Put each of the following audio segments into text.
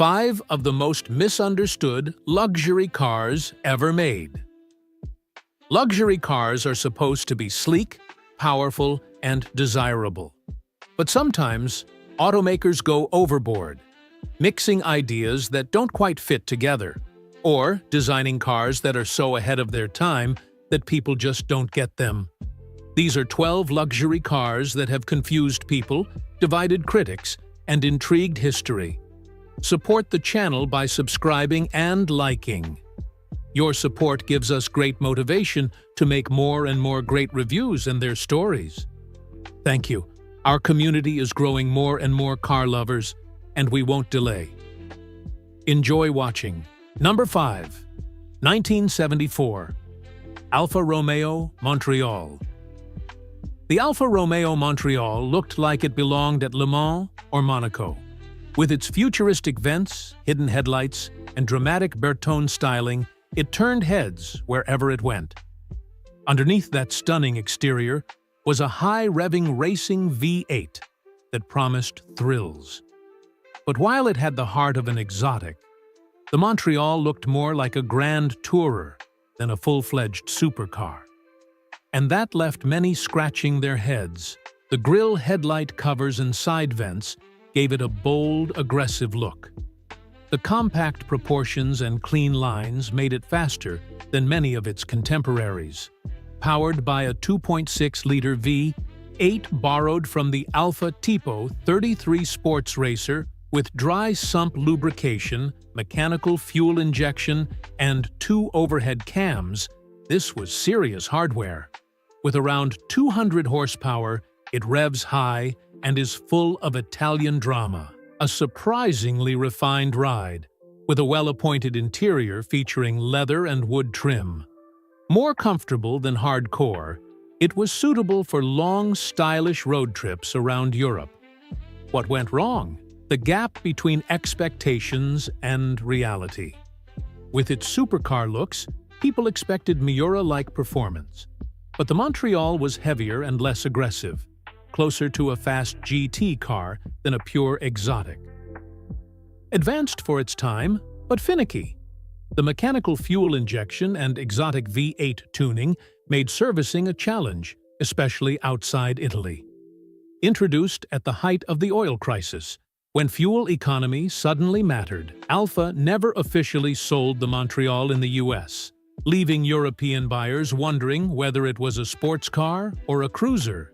5 of the most misunderstood luxury cars ever made. Luxury cars are supposed to be sleek, powerful, and desirable. But sometimes, automakers go overboard, mixing ideas that don't quite fit together, or designing cars that are so ahead of their time that people just don't get them. These are 12 luxury cars that have confused people, divided critics, and intrigued history. Support the channel by subscribing and liking. Your support gives us great motivation to make more and more great reviews and their stories. Thank you. Our community is growing more and more car lovers, and we won't delay. Enjoy watching. Number 5. 1974. Alfa Romeo Montreal. The Alfa Romeo Montreal looked like it belonged at Le Mans or Monaco. With its futuristic vents, hidden headlights, and dramatic Bertone styling, it turned heads wherever it went. Underneath that stunning exterior was a high-revving racing V8 that promised thrills. But while it had the heart of an exotic, the Montreal looked more like a grand tourer than a full-fledged supercar. And that left many scratching their heads. The grille headlight covers and side vents gave it a bold, aggressive look. The compact proportions and clean lines made it faster than many of its contemporaries. Powered by a 2.6-liter V8 borrowed from the Alfa Tipo 33 sports racer with dry sump lubrication, mechanical fuel injection, and 2 overhead cams, this was serious hardware. With around 200 horsepower, it revs high and is full of Italian drama. A surprisingly refined ride, with a well-appointed interior featuring leather and wood trim. More comfortable than hardcore, it was suitable for long, stylish road trips around Europe. What went wrong? The gap between expectations and reality. With its supercar looks, people expected Miura-like performance. But the Montreal was heavier and less aggressive, closer to a fast GT car than a pure exotic. Advanced for its time, but finicky. The mechanical fuel injection and exotic V8 tuning made servicing a challenge, especially outside Italy. Introduced at the height of the oil crisis, when fuel economy suddenly mattered, Alfa never officially sold the Montreal in the US, leaving European buyers wondering whether it was a sports car or a cruiser.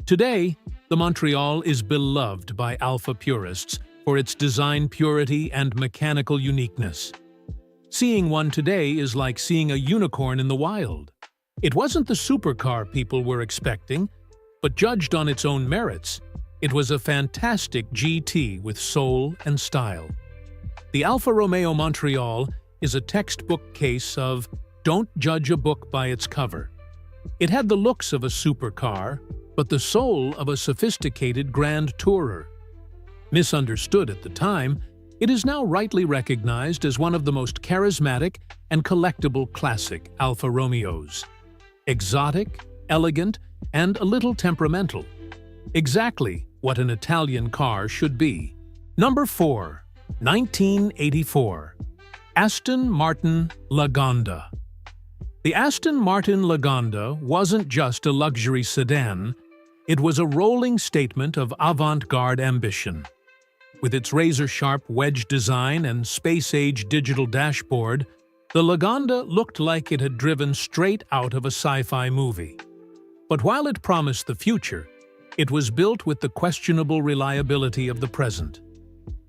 Today, the Montreal is beloved by Alfa purists for its design purity and mechanical uniqueness. Seeing one today is like seeing a unicorn in the wild. It wasn't the supercar people were expecting, but judged on its own merits, it was a fantastic GT with soul and style. The Alfa Romeo Montreal is a textbook case of don't judge a book by its cover. It had the looks of a supercar, but the soul of a sophisticated grand tourer. Misunderstood at the time, it is now rightly recognized as one of the most charismatic and collectible classic Alfa Romeos. Exotic, elegant, and a little temperamental. Exactly what an Italian car should be. Number 4. 1984. Aston Martin Lagonda. The Aston Martin Lagonda wasn't just a luxury sedan, it was a rolling statement of avant-garde ambition. With its razor-sharp wedge design and space-age digital dashboard, the Lagonda looked like it had driven straight out of a sci-fi movie. But while it promised the future, it was built with the questionable reliability of the present.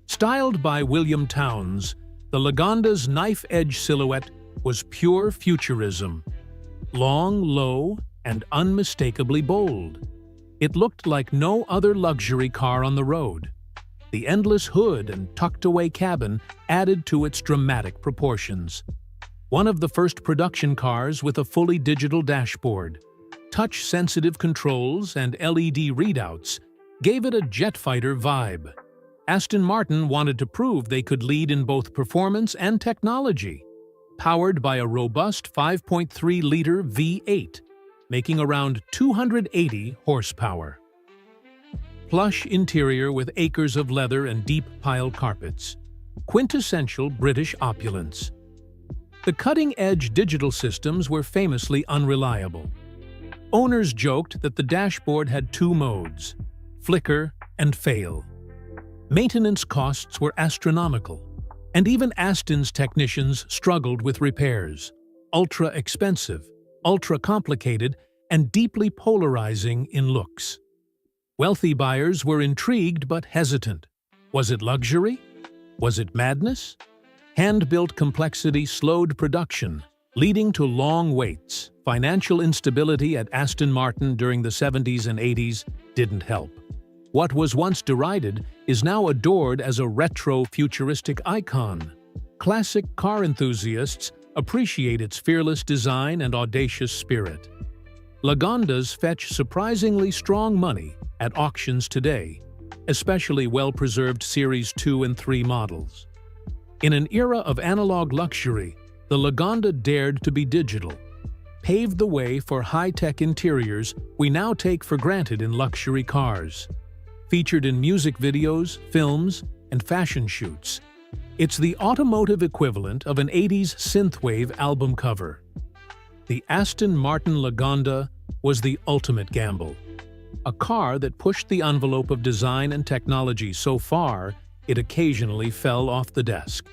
Styled by William Townes, the Lagonda's knife-edge silhouette was pure futurism. Long, low, and unmistakably bold. It looked like no other luxury car on the road. The endless hood and tucked-away cabin added to its dramatic proportions. One of the first production cars with a fully digital dashboard, touch-sensitive controls, and LED readouts gave it a jet fighter vibe. Aston Martin wanted to prove they could lead in both performance and technology. Powered by a robust 5.3-liter V8, making around 280 horsepower. Plush interior with acres of leather and deep pile carpets. quintessential British opulence. The cutting-edge digital systems were famously unreliable. Owners joked that the dashboard had two modes: flicker and fail. Maintenance costs were astronomical, and even Aston's technicians struggled with repairs. Ultra-expensive, ultra-complicated, and deeply polarizing in looks. Wealthy buyers were intrigued but hesitant. Was it luxury? Was it madness? Hand-built complexity slowed production, leading to long waits. Financial instability at Aston Martin during the 70s and 80s didn't help. What was once derided is now adored as a retro-futuristic icon. Classic car enthusiasts appreciate its fearless design and audacious spirit. Lagondas fetch surprisingly strong money at auctions today, especially well-preserved Series 2 and 3 models. In an era of analog luxury, the Lagonda dared to be digital, paved the way for high-tech interiors we now take for granted in luxury cars. Featured in music videos, films, and fashion shoots, it's the automotive equivalent of an 80s synthwave album cover. The Aston Martin Lagonda was the ultimate gamble, a car that pushed the envelope of design and technology so far it occasionally fell off the desk.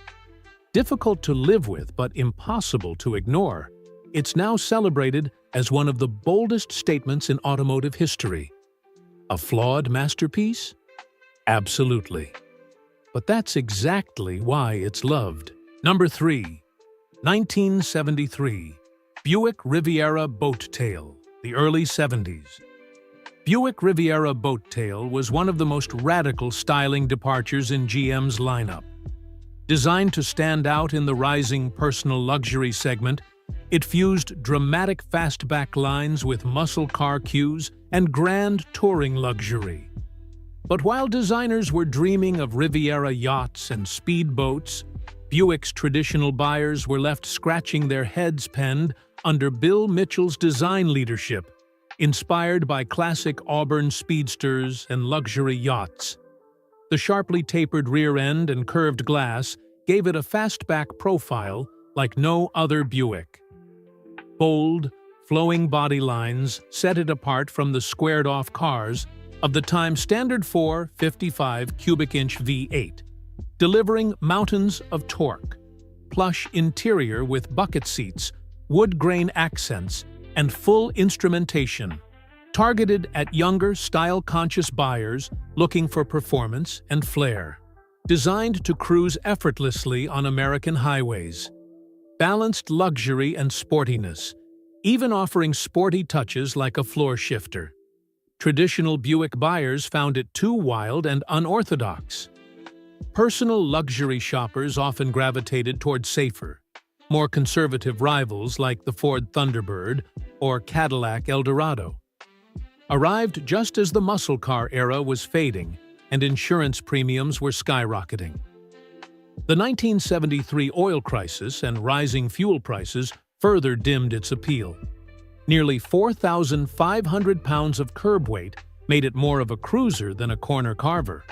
Difficult to live with but impossible to ignore, it's now celebrated as one of the boldest statements in automotive history. A flawed masterpiece? Absolutely. But that's exactly why it's loved. Number 3. 1973. Buick Riviera Boat Tail, the early 70s. Buick Riviera Boat Tail was one of the most radical styling departures in GM's lineup. Designed to stand out in the rising personal luxury segment, it fused dramatic fastback lines with muscle car cues and grand touring luxury. But while designers were dreaming of Riviera yachts and speedboats, Buick's traditional buyers were left scratching their heads penned under Bill Mitchell's design leadership, inspired by classic Auburn speedsters and luxury yachts. The sharply tapered rear end and curved glass gave it a fastback profile like no other Buick. Bold, flowing body lines set it apart from the squared-off cars of the time's standard 455 cubic-inch V8, delivering mountains of torque. Plush interior with bucket seats, wood grain accents, and full instrumentation, targeted at younger, style-conscious buyers looking for performance and flair. Designed to cruise effortlessly on American highways. Balanced luxury and sportiness, even offering sporty touches like a floor shifter. Traditional Buick buyers found it too wild and unorthodox. Personal luxury shoppers often gravitated toward safer, more conservative rivals like the Ford Thunderbird or Cadillac Eldorado. Arrived just as the muscle car era was fading and insurance premiums were skyrocketing. The 1973 oil crisis and rising fuel prices further dimmed its appeal. Nearly 4,500 pounds of curb weight made it more of a cruiser than a corner carver.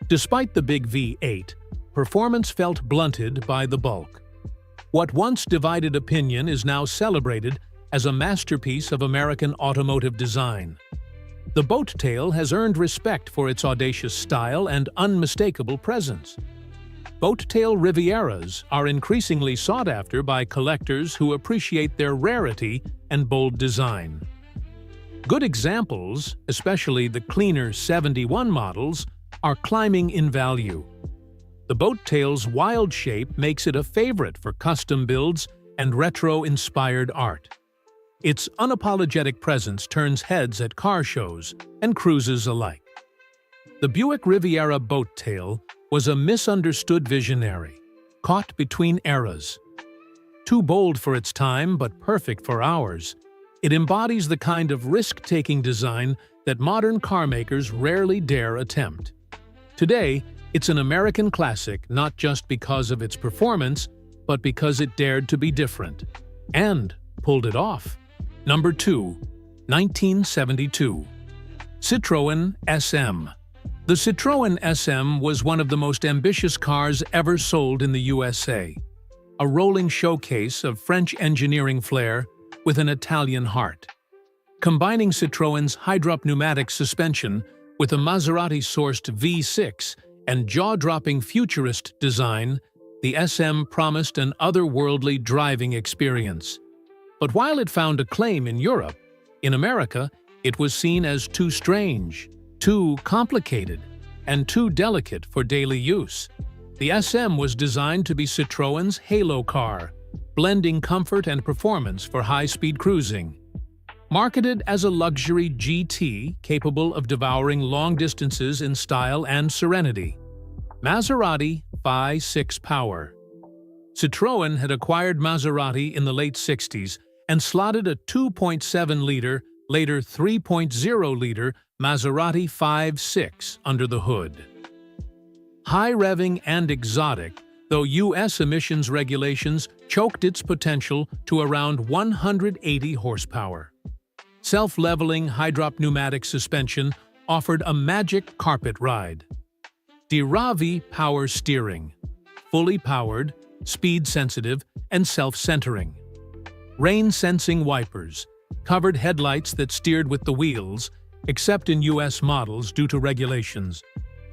Despite the big V8, performance felt blunted by the bulk. What once divided opinion is now celebrated as a masterpiece of American automotive design. The Boat Tail has earned respect for its audacious style and unmistakable presence. Boat Tail Rivieras are increasingly sought after by collectors who appreciate their rarity and bold design. Good examples, especially the cleaner 71 models, are climbing in value. The Boat Tail's wild shape makes it a favorite for custom builds and retro-inspired art. Its unapologetic presence turns heads at car shows and cruises alike. The Buick Riviera Boat Tail was a misunderstood visionary, caught between eras. Too bold for its time but perfect for ours, it embodies the kind of risk-taking design that modern carmakers rarely dare attempt. Today, it's an American classic not just because of its performance, but because it dared to be different and pulled it off. Number 2. 1972. Citroën SM. The Citroën SM was one of the most ambitious cars ever sold in the USA, a rolling showcase of French engineering flair with an Italian heart. Combining Citroën's hydropneumatic suspension with a Maserati-sourced V6 and jaw-dropping futurist design, the SM promised an otherworldly driving experience. But while it found acclaim in Europe, in America, it was seen as too strange, too complicated, and too delicate for daily use. The SM was designed to be Citroën's halo car, blending comfort and performance for high-speed cruising. Marketed as a luxury GT capable of devouring long distances in style and serenity. Maserati Phi 6 Power. Citroën had acquired Maserati in the late 60s and slotted a 2.7-liter, later 3.0-liter Maserati 5.6 under the hood. High-revving and exotic, though U.S. emissions regulations choked its potential to around 180 horsepower. Self-leveling hydropneumatic suspension offered a magic carpet ride. Diravi power steering, fully powered, speed-sensitive, and self-centering. Rain-sensing wipers, covered headlights that steered with the wheels, except in U.S. models due to regulations.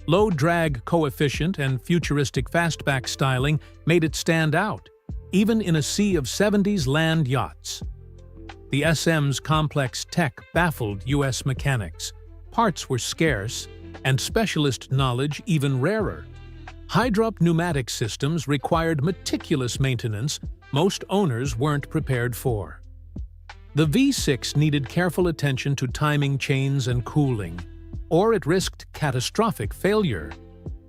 Low drag coefficient and futuristic fastback styling made it stand out, even in a sea of 70s land yachts. The SM's complex tech baffled U.S. mechanics. Parts were scarce, and specialist knowledge even rarer. Hydropneumatic systems required meticulous maintenance most owners weren't prepared for. The V6 needed careful attention to timing chains and cooling, or it risked catastrophic failure.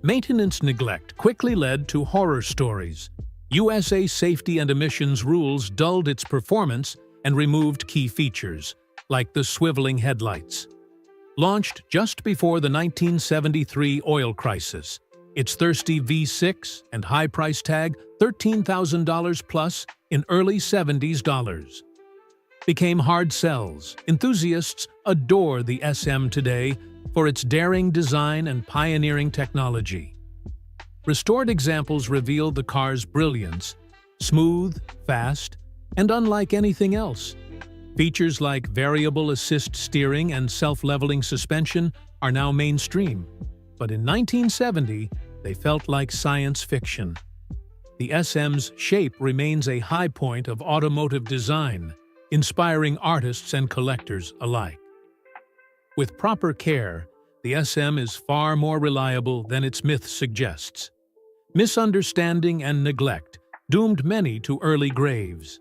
Maintenance neglect quickly led to horror stories. USA safety and emissions rules dulled its performance and removed key features, like the swiveling headlights. Launched just before the 1973 oil crisis, its thirsty V6 and high price tag $13,000 plus in early 70s dollars became hard sells. Enthusiasts adore the SM today for its daring design and pioneering technology. Restored examples reveal the car's brilliance, smooth, fast, and unlike anything else. Features like variable assist steering and self-leveling suspension are now mainstream, but in 1970, they felt like science fiction. The SM's shape remains a high point of automotive design, inspiring artists and collectors alike. With proper care, the SM is far more reliable than its myth suggests. Misunderstanding and neglect doomed many to early graves.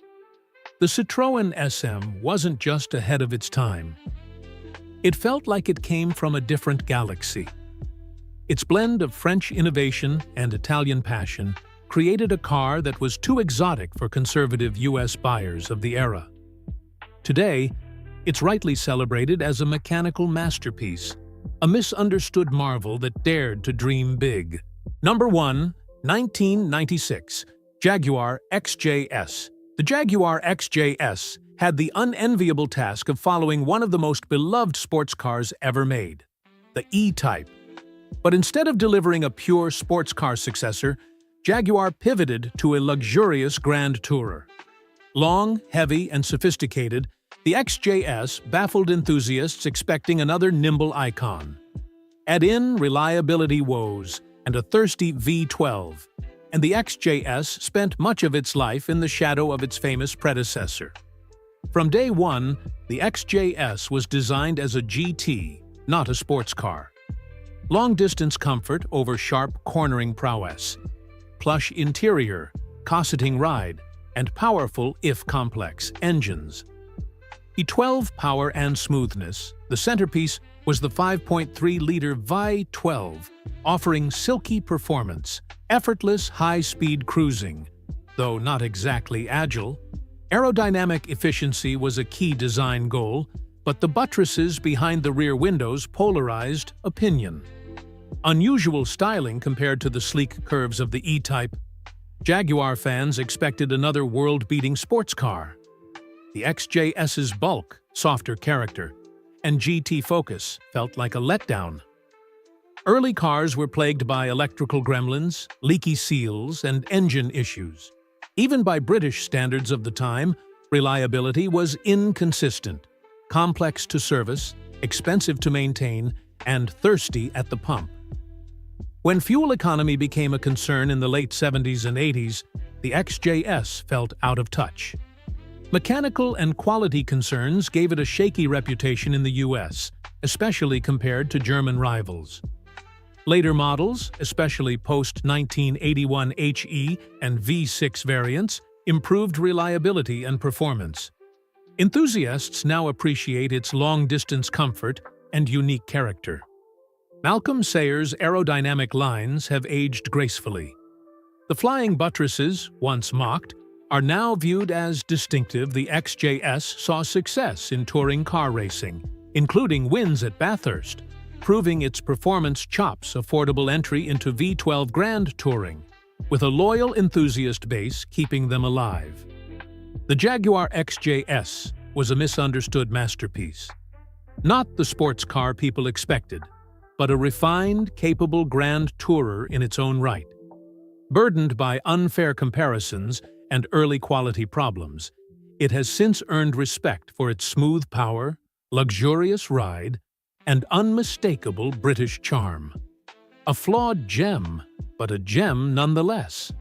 The Citroën SM wasn't just ahead of its time. It felt like it came from a different galaxy. Its blend of French innovation and Italian passion created a car that was too exotic for conservative U.S. buyers of the era. Today, it's rightly celebrated as a mechanical masterpiece, a misunderstood marvel that dared to dream big. Number 1, 1996, Jaguar XJS. The Jaguar XJS had the unenviable task of following one of the most beloved sports cars ever made, the E-Type. But instead of delivering a pure sports car successor, Jaguar pivoted to a luxurious grand tourer. Long, heavy, and sophisticated, the XJS baffled enthusiasts expecting another nimble icon. Add in reliability woes and a thirsty V12, and the XJS spent much of its life in the shadow of its famous predecessor. From day one, the XJS was designed as a GT, not a sports car. Long-distance comfort over sharp cornering prowess, plush interior, cosseting ride, and powerful, if complex, engines. E12 power and smoothness, the centerpiece was the 5.3-liter Vi12, offering silky performance, effortless high-speed cruising, though not exactly agile. Aerodynamic efficiency was a key design goal, but the buttresses behind the rear windows polarized opinion. Unusual styling compared to the sleek curves of the E-Type, Jaguar fans expected another world-beating sports car. The XJS's bulk, softer character, and GT focus felt like a letdown. Early cars were plagued by electrical gremlins, leaky seals, and engine issues. Even by British standards of the time, reliability was inconsistent, complex to service, expensive to maintain, and thirsty at the pump. When fuel economy became a concern in the late 70s and 80s, the XJS felt out of touch. Mechanical and quality concerns gave it a shaky reputation in the US, especially compared to German rivals. Later models, especially post-1981 HE and V6 variants, improved reliability and performance. Enthusiasts now appreciate its long-distance comfort and unique character. Malcolm Sayers' aerodynamic lines have aged gracefully. The flying buttresses, once mocked, are now viewed as distinctive. The XJS saw success in touring car racing, including wins at Bathurst, proving its performance chops affordable entry into V12 Grand Touring, with a loyal enthusiast base keeping them alive. The Jaguar XJS was a misunderstood masterpiece. Not the sports car people expected, but a refined, capable grand tourer in its own right. Burdened by unfair comparisons and early quality problems, it has since earned respect for its smooth power, luxurious ride, and unmistakable British charm. A flawed gem, but a gem nonetheless.